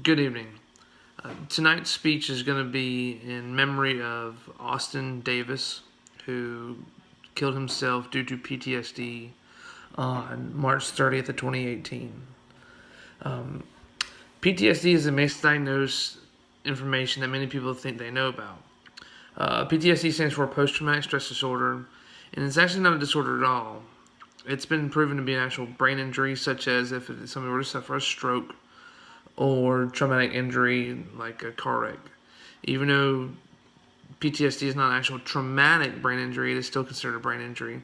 Good evening. Tonight's speech is going to be in memory of Austin Davis, who killed himself due to PTSD on March 30th of 2018. PTSD is a misdiagnosed information that many people think they know about. PTSD stands for post-traumatic stress disorder, and it's actually not a disorder at all. It's been proven to be an actual brain injury, such as if somebody were to suffer a stroke or traumatic injury like a car wreck. Even though PTSD is not an actual traumatic brain injury, it is still considered a brain injury.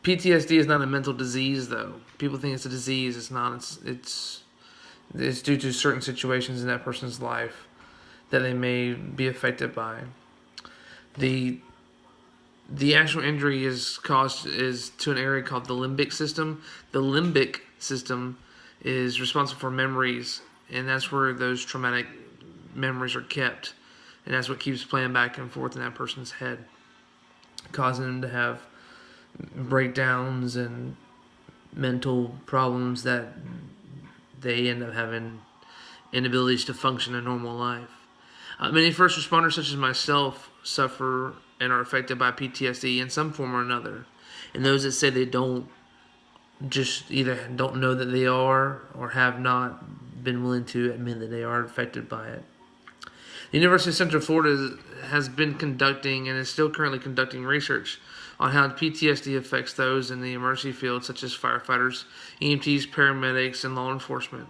PTSD is not a mental disease, though. People think it's a disease. It's not. It's due to certain situations in that person's life that they may be affected by. The actual injury is to an area called the limbic system. The limbic system is responsible for memories, and that's where those traumatic memories are kept, and that's what keeps playing back and forth in that person's head, causing them to have breakdowns and mental problems that they end up having inabilities to function a normal life. Many first responders, such as myself, suffer and are affected by PTSD in some form or another. And those that say they don't just either don't know that they are or have not been willing to admit that they are affected by it. The University of Central Florida has been conducting and is still currently conducting research on how PTSD affects those in the emergency field, such as firefighters, EMTs, paramedics, and law enforcement.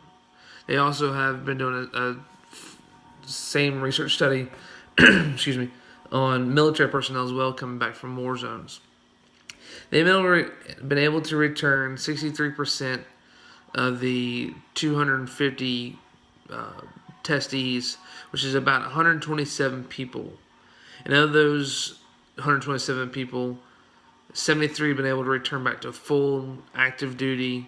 They also have been doing a same research study excuse me, on military personnel as well coming back from war zones. They've been able to return 63% of the 250 testees, which is about 127 people. And of those 127 people, 73 have been able to return back to full active duty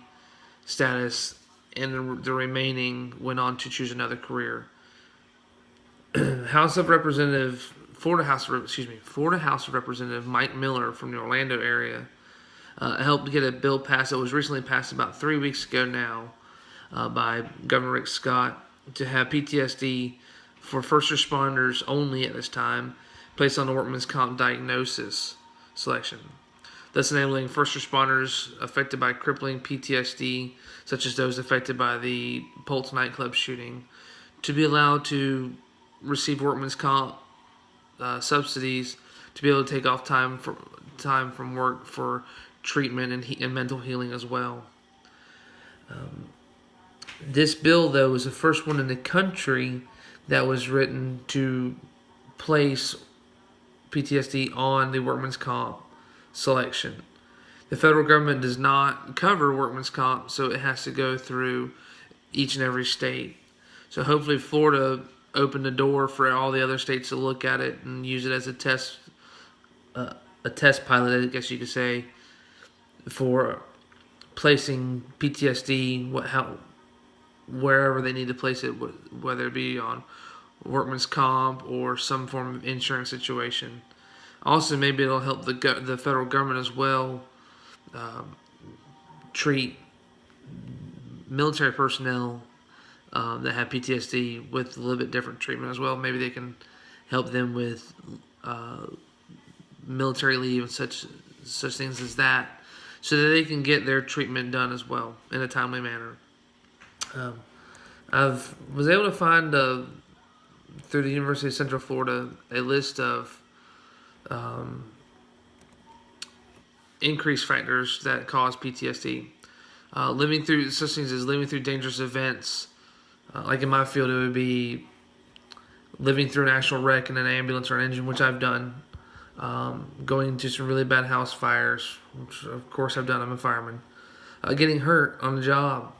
status, and the remaining went on to choose another career. Florida House of Representative Mike Miller from the Orlando area helped get a bill passed that was recently passed about 3 weeks ago now by Governor Rick Scott to have PTSD for first responders only at this time placed on the workman's comp diagnosis selection, thus enabling first responders affected by crippling PTSD, such as those affected by the Pulse nightclub shooting, to be allowed to receive workman's comp subsidies to be able to take off time from work for treatment and mental healing as well. This bill, though, was the first one in the country that was written to place PTSD on the workman's comp selection. The federal government does not cover workman's comp, so it has to go through each and every state. So hopefully Florida opened the door for all the other states to look at it and use it as a test pilot, I guess you could say, for placing PTSD wherever they need to place it, whether it be on workman's comp or some form of insurance situation. Also, maybe it'll help the federal government as well treat military personnel that have PTSD with a little bit different treatment as well. Maybe they can help them with military leave and such things as that, so that they can get their treatment done as well in a timely manner. I was able to find through the University of Central Florida a list of increased factors that cause PTSD. Living through such things as living through dangerous events. Like in my field, it would be living through an actual wreck in an ambulance or an engine, which I've done. Going into some really bad house fires, which of course I've done. I'm a fireman. Getting hurt on the job.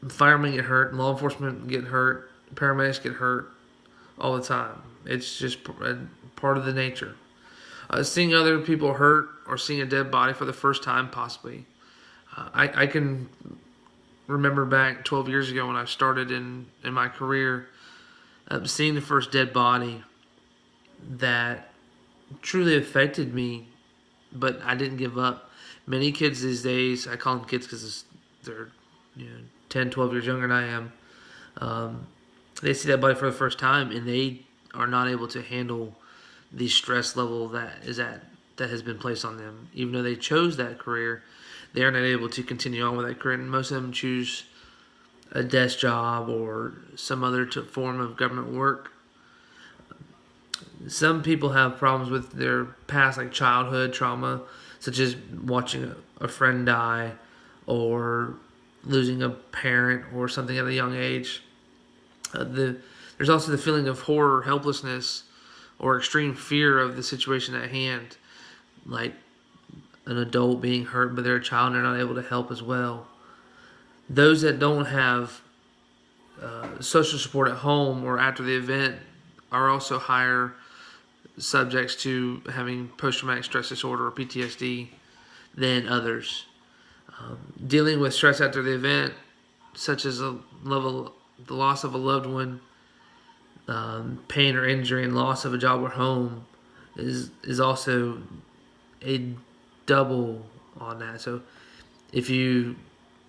Firemen get hurt. Law enforcement get hurt. Paramedics get hurt all the time. It's just part of the nature. Seeing other people hurt or seeing a dead body for the first time, possibly. I can remember back 12 years ago when I started in my career, seeing the first dead body that truly affected me, but I didn't give up. Many kids these days, I call them kids because they're 10, 12 years younger than I am. They see that body for the first time, and they are not able to handle the stress level that has been placed on them. Even though they chose that career, they are not able to continue on with that career. And most of them choose a desk job or some other form of government work. Some people have problems with their past, like childhood trauma, such as watching a friend die or losing a parent or something at a young age. There's also the feeling of horror, helplessness, or extreme fear of the situation at hand, like an adult being hurt by their child and they're not able to help as well. Those that don't have social support at home or after the event are also higher subjects to having post-traumatic stress disorder or PTSD than others. Dealing with stress after the event, such as the loss of a loved one, pain or injury, and loss of a job or home, is also a double on that. So if you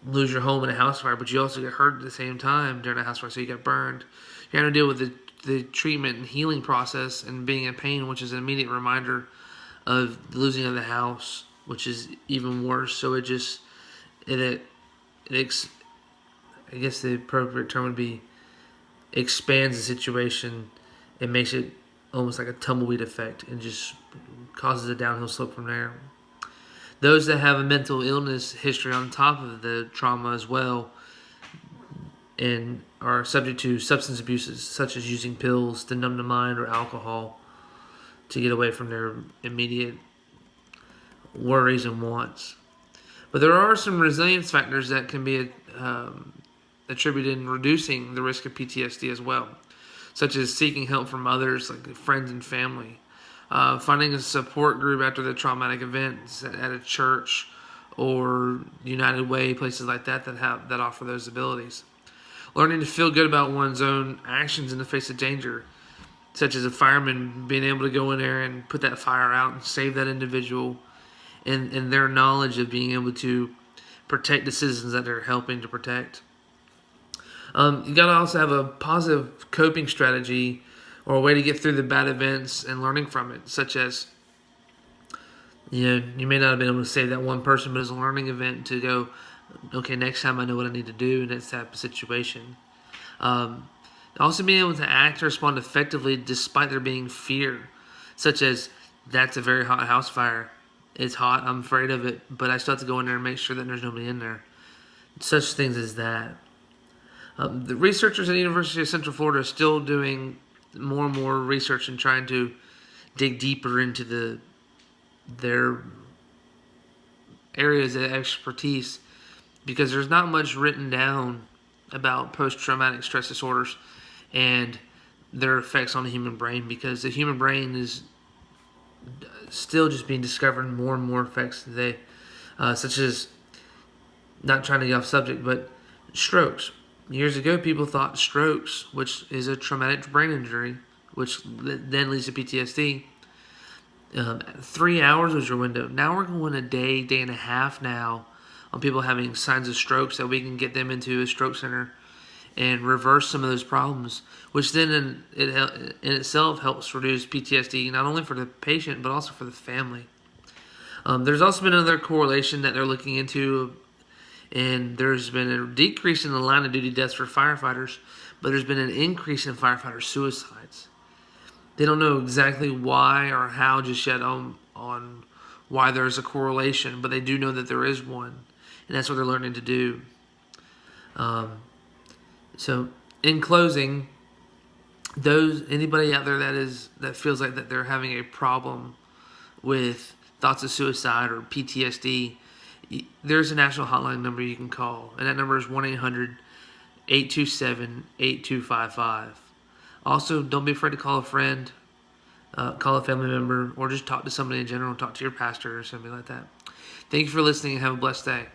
lose your home in a house fire, but you also get hurt at the same time during a house fire, so you get burned, you're having to deal with the treatment and healing process and being in pain, which is an immediate reminder of the losing of the house, which is even worse. So I guess the appropriate term would be expands the situation and makes it almost like a tumbleweed effect and just causes a downhill slope from there. Those that have a mental illness history on top of the trauma as well and are subject to substance abuses such as using pills to numb the mind or alcohol to get away from their immediate worries and wants. But there are some resilience factors that can be attributed in reducing the risk of PTSD as well, such as seeking help from others, like friends and family, finding a support group after the traumatic events at a church or United Way, places like that offer those abilities. Learning to feel good about one's own actions in the face of danger, such as a fireman being able to go in there and put that fire out and save that individual, and their knowledge of being able to protect the citizens that they're helping to protect. You got to also have a positive coping strategy or a way to get through the bad events and learning from it, such as, you may not have been able to save that one person, but it's a learning event to go, okay, next time I know what I need to do in that type of situation. Also being able to act or respond effectively despite there being fear, such as, that's a very hot house fire. It's hot, I'm afraid of it, but I still have to go in there and make sure that there's nobody in there. Such things as that. The researchers at the University of Central Florida are still doing more and more research and trying to dig deeper into their areas of expertise, because there's not much written down about post-traumatic stress disorders and their effects on the human brain, because the human brain is still just being discovered more and more effects today, such as, not trying to get off subject, but strokes. Years ago, people thought strokes, which is a traumatic brain injury, which then leads to PTSD. 3 hours was your window. Now we're going a day and a half now on people having signs of strokes, that we can get them into a stroke center and reverse some of those problems, which then in itself helps reduce PTSD, not only for the patient, but also for the family. There's also been another correlation that they're looking into, and there's been a decrease in the line of duty deaths for firefighters, but there's been an increase in firefighter suicides. They don't know exactly why or how just yet on why there's a correlation, but they do know that there is one, and that's what they're learning to do. So in closing, anybody out there that feels like that they're having a problem with thoughts of suicide or PTSD, there's a national hotline number you can call, and that number is 1-800-827-8255. Also, don't be afraid to call a friend, call a family member, or just talk to somebody in general. Talk to your pastor or something like that. Thank you for listening and have a blessed day.